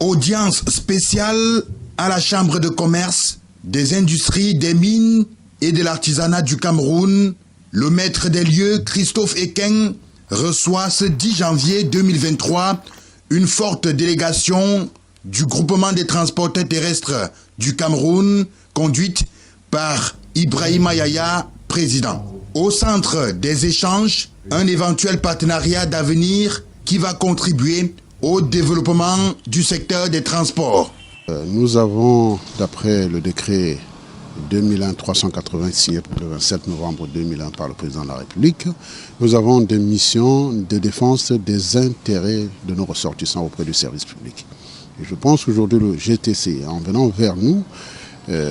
Audience spéciale à la Chambre de commerce, des industries, des mines et de l'artisanat du Cameroun. Le maître des lieux, Christophe Ekeng, reçoit ce 10 janvier 2023 une forte délégation du groupement des transporteurs terrestres du Cameroun, conduite par Ibrahima Yaya, président. Au centre des échanges, un éventuel partenariat d'avenir qui va contribuer au développement du secteur des transports. Nous avons, d'après le décret 2001-380 signé le 27 novembre 2001 par le président de la République, nous avons des missions de défense des intérêts de nos ressortissants auprès du service public. Et je pense qu'aujourd'hui le GTC, en venant vers nous,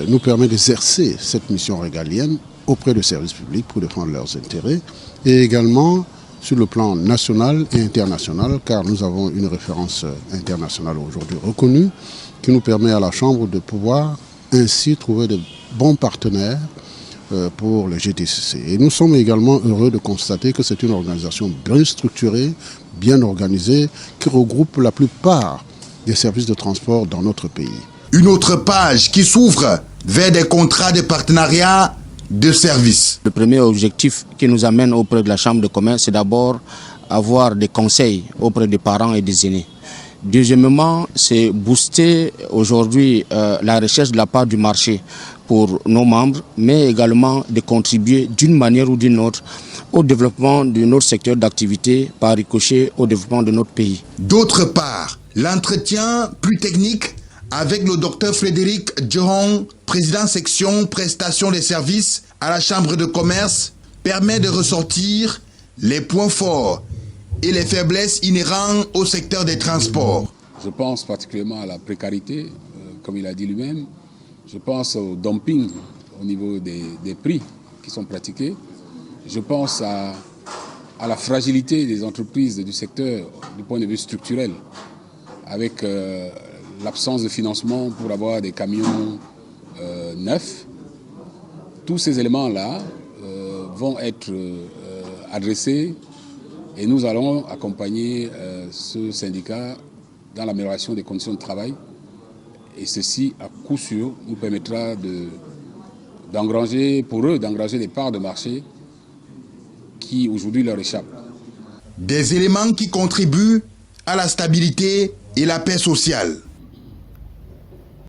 nous permet d'exercer cette mission régalienne auprès du service public pour défendre leurs intérêts et également sur le plan national et international, car nous avons une référence internationale aujourd'hui reconnue qui nous permet à la Chambre de pouvoir ainsi trouver de bons partenaires pour le GTCC. Et nous sommes également heureux de constater que c'est une organisation bien structurée, bien organisée, qui regroupe la plupart des services de transport dans notre pays. Une autre page qui s'ouvre vers des contrats de partenariat de services. Le premier objectif qui nous amène auprès de la Chambre de commerce, c'est d'abord avoir des conseils auprès des parents et des aînés. Deuxièmement, c'est booster aujourd'hui la recherche de la part du marché pour nos membres, mais également de contribuer d'une manière ou d'une autre au développement de notre secteur d'activité, par ricochet au développement de notre pays. D'autre part, l'entretien plus technique avec le docteur Frédéric Djehong, président section prestations des services à la Chambre de commerce, permet de ressortir les points forts et les faiblesses inhérents au secteur des transports. Je pense particulièrement à la précarité, comme il a dit lui-même. Je pense au dumping au niveau des prix qui sont pratiqués. Je pense à la fragilité des entreprises du secteur du point de vue structurel, avec l'absence de financement pour avoir des camions neufs. Tous ces éléments-là vont être adressés et nous allons accompagner ce syndicat dans l'amélioration des conditions de travail. Et ceci, à coup sûr, nous permettra d'engranger des parts de marché qui aujourd'hui leur échappent. Des éléments qui contribuent à la stabilité et la paix sociale.